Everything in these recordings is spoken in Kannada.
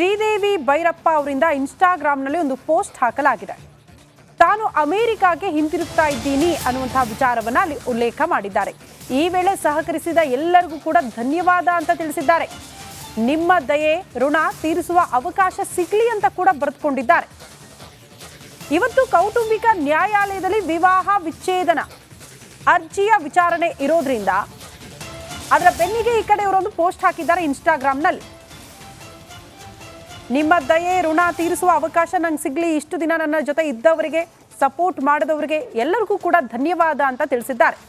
ಶ್ರೀದೇವಿ ಭೈರಪ್ಪ ಅವರಿಂದ ಇನ್ಸ್ಟಾಗ್ರಾಮ್ನಲ್ಲಿ ಒಂದು ಪೋಸ್ಟ್ ಹಾಕಲಾಗಿದೆ. ತಾನು ಅಮೆರಿಕಾಗೆ ಹಿಂತಿರುಗ್ತಾ ಇದ್ದೀನಿ ಅನ್ನುವಂತಹ ವಿಚಾರವನ್ನ ಅಲ್ಲಿ ಉಲ್ಲೇಖ ಮಾಡಿದ್ದಾರೆ. ಈ ವೇಳೆ ಸಹಕರಿಸಿದ ಎಲ್ಲರಿಗೂ ಕೂಡ ಧನ್ಯವಾದ ಅಂತ ತಿಳಿಸಿದ್ದಾರೆ. ನಿಮ್ಮ ದಯೆ ಋಣ ತೀರಿಸುವ ಅವಕಾಶ ಸಿಗಲಿ ಅಂತ ಕೂಡ ಬರೆದುಕೊಂಡಿದ್ದಾರೆ. ಇವತ್ತು ಕೌಟುಂಬಿಕ ನ್ಯಾಯಾಲಯದಲ್ಲಿ ವಿವಾಹ ವಿಚ್ಛೇದನ ಅರ್ಜಿಯ ವಿಚಾರಣೆ ಇರೋದ್ರಿಂದ ಅದರ ಬೆನ್ನಿಗೆ ಈ ಕಡೆ ಇವರೊಂದು ಪೋಸ್ಟ್ ಹಾಕಿದ್ದಾರೆ ಇನ್ಸ್ಟಾಗ್ರಾಮ್ನಲ್ಲಿ. ನಿಮ್ಮ ದಯೆ ಋಣ ತೀರಿಸುವ ಅವಕಾಶ ನಂಗೆ ಸಿಗ್ಲಿ, ಇಷ್ಟು ದಿನ ನನ್ನ ಜೊತೆ ಇದ್ದವರಿಗೆ, ಸಪೋರ್ಟ್ ಮಾಡಿದವರಿಗೆ ಎಲ್ಲರಿಗೂ ಕೂಡ ಧನ್ಯವಾದ ಅಂತ ತಿಳಿಸಿದ್ದಾರೆ.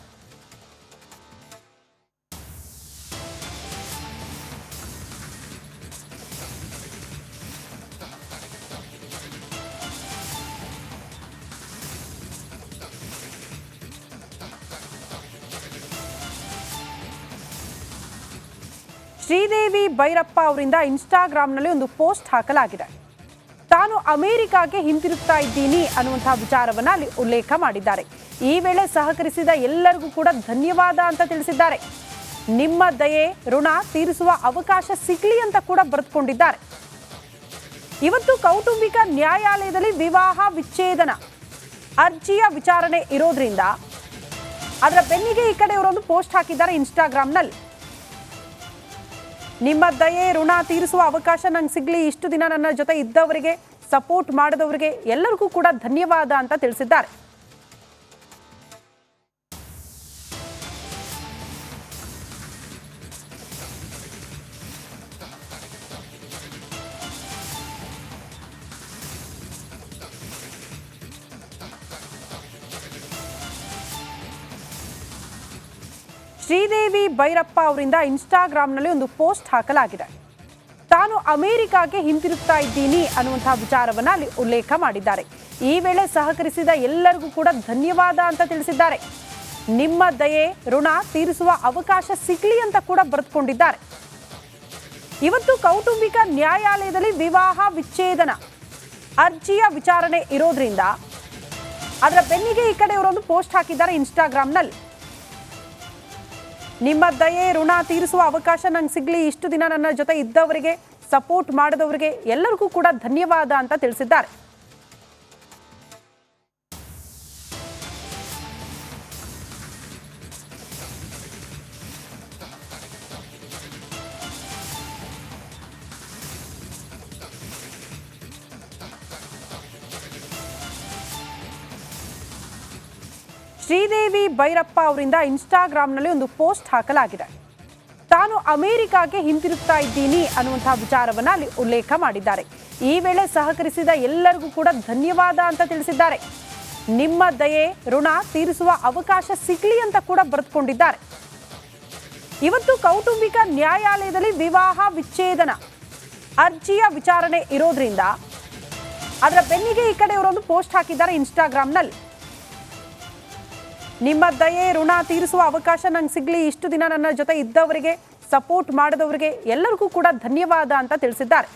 ಶ್ರೀದೇವಿ ಭೈರಪ್ಪ ಅವರಿಂದ ಇನ್ಸ್ಟಾಗ್ರಾಮ್ನಲ್ಲಿ ಒಂದು ಪೋಸ್ಟ್ ಹಾಕಲಾಗಿದೆ. ತಾನು ಅಮೆರಿಕಾಗೆ ಹಿಂತಿರುಗ್ತಾ ಇದ್ದೀನಿ ಅನ್ನುವಂತಹ ವಿಚಾರವನ್ನ ಅಲ್ಲಿ ಉಲ್ಲೇಖ ಮಾಡಿದ್ದಾರೆ. ಈ ವೇಳೆ ಸಹಕರಿಸಿದ ಎಲ್ಲರಿಗೂ ಕೂಡ ಧನ್ಯವಾದ ಅಂತ ತಿಳಿಸಿದ್ದಾರೆ. ನಿಮ್ಮ ದಯೆ ಋಣ ತೀರಿಸುವ ಅವಕಾಶ ಸಿಗಲಿ ಅಂತ ಕೂಡ ಬರೆದುಕೊಂಡಿದ್ದಾರೆ. ಇವತ್ತು ಕೌಟುಂಬಿಕ ನ್ಯಾಯಾಲಯದಲ್ಲಿ ವಿವಾಹ ವಿಚ್ಛೇದನ ಅರ್ಜಿಯ ವಿಚಾರಣೆ ಇರೋದ್ರಿಂದ ಅದರ ಬೆನ್ನಿಗೆ ಈ ಕಡೆ ಇವರೊಂದು ಪೋಸ್ಟ್ ಹಾಕಿದ್ದಾರೆ ಇನ್ಸ್ಟಾಗ್ರಾಮ್ನಲ್ಲಿ. ನಿಮ್ಮ ದಯೆ ಋಣ ತೀರಿಸುವ ಅವಕಾಶ ನಂಗೆ ಸಿಗ್ಲಿ, ಇಷ್ಟು ದಿನ ನನ್ನ ಜೊತೆ ಇದ್ದವರಿಗೆ, ಸಪೋರ್ಟ್ ಮಾಡಿದವರಿಗೆ ಎಲ್ಲರಿಗೂ ಕೂಡ ಧನ್ಯವಾದ ಅಂತ ತಿಳಿಸಿದ್ದಾರೆ. ಶ್ರೀದೇವಿ ಭೈರಪ್ಪ ಅವರಿಂದ ಇನ್ಸ್ಟಾಗ್ರಾಮ್ನಲ್ಲಿ ಒಂದು ಪೋಸ್ಟ್ ಹಾಕಲಾಗಿದೆ. ತಾನು ಅಮೆರಿಕಾಗೆ ಹಿಂತಿರುಗ್ತಾ ಇದ್ದೀನಿ ಅನ್ನುವಂತಹ ವಿಚಾರವನ್ನ ಅಲ್ಲಿ ಉಲ್ಲೇಖ ಮಾಡಿದ್ದಾರೆ. ಈ ವೇಳೆ ಸಹಕರಿಸಿದ ಎಲ್ಲರಿಗೂ ಕೂಡ ಧನ್ಯವಾದ ಅಂತ ತಿಳಿಸಿದ್ದಾರೆ. ನಿಮ್ಮ ದಯೆ ಋಣ ತೀರಿಸುವ ಅವಕಾಶ ಸಿಗಲಿ ಅಂತ ಕೂಡ ಬರೆದುಕೊಂಡಿದ್ದಾರೆ. ಇವತ್ತು ಕೌಟುಂಬಿಕ ನ್ಯಾಯಾಲಯದಲ್ಲಿ ವಿವಾಹ ವಿಚ್ಛೇದನ ಅರ್ಜಿಯ ವಿಚಾರಣೆ ಇರೋದ್ರಿಂದ ಅದರ ಬೆನ್ನಿಗೆ ಈ ಕಡೆ ಇವರೊಂದು ಪೋಸ್ಟ್ ಹಾಕಿದ್ದಾರೆ ಇನ್ಸ್ಟಾಗ್ರಾಮ್ನಲ್ಲಿ. ನಿಮ್ಮ ದಯೆ ಋಣ ತೀರಿಸುವ ಅವಕಾಶ ನಂಗೆ ಸಿಗ್ಲಿ, ಇಷ್ಟು ದಿನ ನನ್ನ ಜೊತೆ ಇದ್ದವರಿಗೆ, ಸಪೋರ್ಟ್ ಮಾಡಿದವರಿಗೆ ಎಲ್ಲರಿಗೂ ಕೂಡ ಧನ್ಯವಾದ ಅಂತ ತಿಳಿಸಿದ್ದಾರೆ. ಶ್ರೀದೇವಿ ಭೈರಪ್ಪ ಅವರಿಂದ ಇನ್ಸ್ಟಾಗ್ರಾಮ್ನಲ್ಲಿ ಒಂದು ಪೋಸ್ಟ್ ಹಾಕಲಾಗಿದೆ. ತಾನು ಅಮೆರಿಕಾಗೆ ಹಿಂತಿರುಗ್ತಾ ಇದ್ದೀನಿ ಅನ್ನುವಂತಹ ವಿಚಾರವನ್ನ ಅಲ್ಲಿ ಉಲ್ಲೇಖ ಮಾಡಿದ್ದಾರೆ. ಈ ವೇಳೆ ಸಹಕರಿಸಿದ ಎಲ್ಲರಿಗೂ ಕೂಡ ಧನ್ಯವಾದ ಅಂತ ತಿಳಿಸಿದ್ದಾರೆ. ನಿಮ್ಮ ದಯೆ ಋಣ ತೀರಿಸುವ ಅವಕಾಶ ಸಿಗಲಿ ಅಂತ ಕೂಡ ಬರೆದುಕೊಂಡಿದ್ದಾರೆ. ಇವತ್ತು ಕೌಟುಂಬಿಕ ನ್ಯಾಯಾಲಯದಲ್ಲಿ ವಿವಾಹ ವಿಚ್ಛೇದನ ಅರ್ಜಿಯ ವಿಚಾರಣೆ ಇರೋದ್ರಿಂದ ಅದರ ಬೆನ್ನಿಗೆ ಈ ಕಡೆ ಇವರೊಂದು ಪೋಸ್ಟ್ ಹಾಕಿದ್ದಾರೆ ಇನ್ಸ್ಟಾಗ್ರಾಮ್ನಲ್ಲಿ. ನಿಮ್ಮ ದಯೆ ಋಣ ತೀರಿಸುವ ಅವಕಾಶ ನಂಗೆ ಸಿಗ್ಲಿ, ಇಷ್ಟು ದಿನ ನನ್ನ ಜೊತೆ ಇದ್ದವರಿಗೆ, ಸಪೋರ್ಟ್ ಮಾಡಿದವರಿಗೆ ಎಲ್ಲರಿಗೂ ಕೂಡ ಧನ್ಯವಾದ ಅಂತ ತಿಳಿಸಿದ್ದಾರೆ.